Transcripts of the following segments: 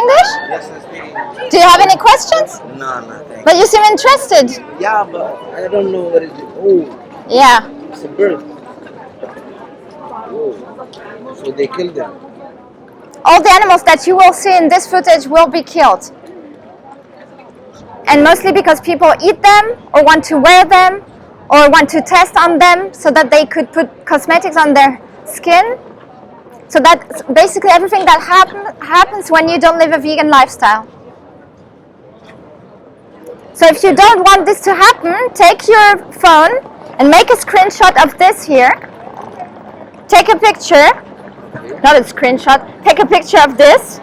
English? Yes, I speak English. Do you have any questions? No, nothing. But you seem interested. Yeah, but I don't know what it is. Oh, Yeah. it's a bird. Oh, so they killed them. All the animals that you will see in this footage will be killed. And mostly because people eat them or want to wear them or want to test on them so that they could put cosmetics on their skin. So that's basically everything that happens when you don't live a vegan lifestyle. So if you don't want this to happen, take your phone and make a screenshot of this here. Take a picture, not a screenshot, take a picture of this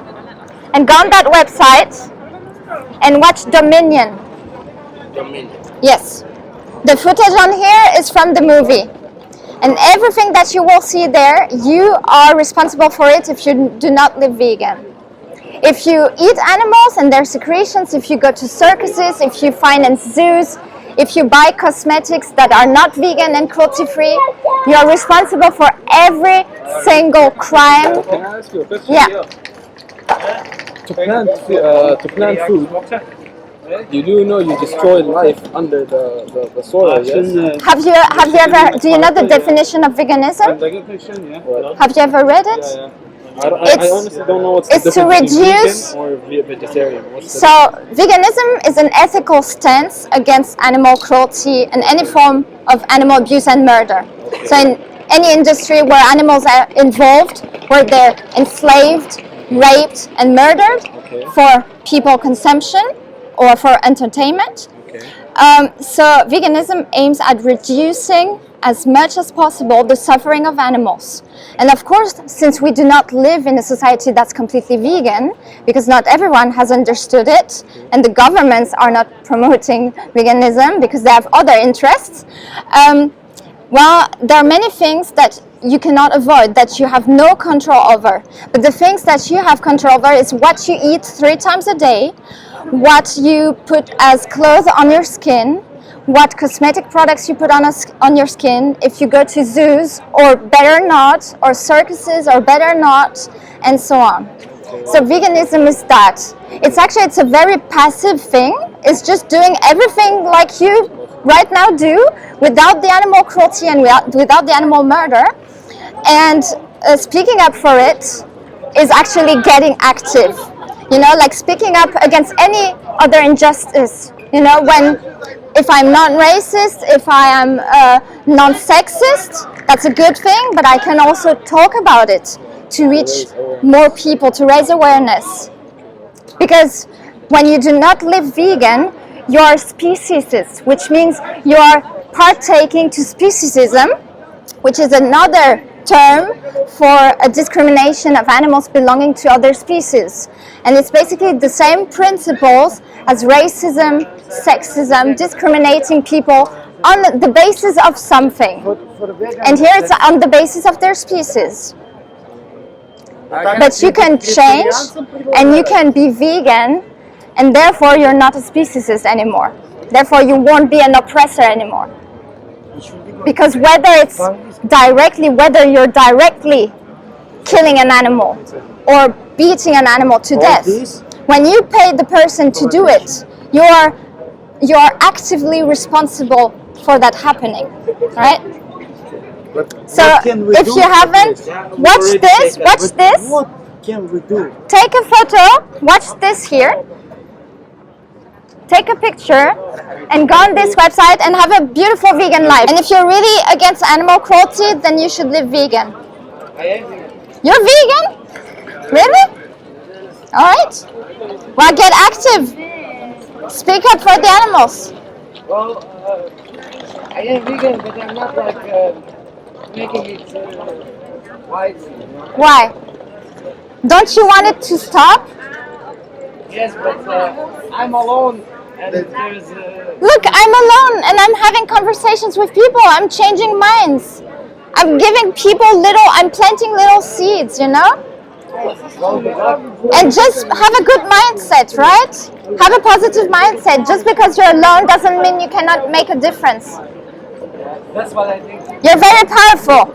and go on that website and watch Dominion. Dominion. Yes. The footage on here is from the movie. And everything that you will see there, you are responsible for it if you do not live vegan. If you eat animals and their secretions, if you go to circuses, if you finance zoos, if you buy cosmetics that are not vegan and cruelty-free, you are responsible for every single crime. Can I ask you a question? Yeah. To plant food, you do know you destroy life under the soil, yes? Have you ever, do you know the definition of veganism? Have you ever read it? Yeah. I honestly don't know what's the It's to difference between reduce. vegan or vegetarian. So veganism is an ethical stance against animal cruelty and any form of animal abuse and murder. So in any industry where animals are involved, where they're enslaved, raped and murdered for people consumption or for entertainment. So veganism aims at reducing as much as possible the suffering of animals. And of course, since we do not live in a society that's completely vegan, because not everyone has understood it, and the governments are not promoting veganism because they have other interests, well, there are many things that you cannot avoid, that you have no control over. But the things that you have control over is what you eat 3 times a day, what you put as clothes on your skin, what cosmetic products you put on your skin, if you go to zoos, or better not, or circuses, or better not, and so on. So veganism is that. It's a very passive thing. It's just doing everything like you right now do, without the animal cruelty and without the animal murder. And speaking up for it is actually getting active. You know, like speaking up against any other injustice. You know, if I'm non-racist, if I am non-sexist, that's a good thing, but I can also talk about it to reach more people, to raise awareness. Because when you do not live vegan, you are speciesist, which means you are partaking to speciesism, which is another term for a discrimination of animals belonging to other species. And it's basically the same principles as racism, sexism, discriminating people on the basis of something. And here it's on the basis of their species. But you can change and you can be vegan, and therefore you're not a speciesist anymore. Therefore you won't be an oppressor anymore. Because whether you're directly killing an animal or beating an animal to death, when you pay the person to do it, you are actively responsible for that happening, right? So if you haven't, watch this. What can we do? Take a photo, watch this here. Take a picture and go on this website and have a beautiful vegan life. And if you're really against animal cruelty, then you should live vegan. You're vegan? Really? Alright. Well, get active. Speak up for the animals. Well, I am vegan, but I'm not like making it widely. Why? Don't you want it to stop? Yes, but I'm alone, and there's. Look, I'm alone, and I'm having conversations with people. I'm changing minds. I'm giving people I'm planting little seeds, you know? And just have a good mindset, right? Have a positive mindset. Just because you're alone doesn't mean you cannot make a difference. That's what I think. You're very powerful.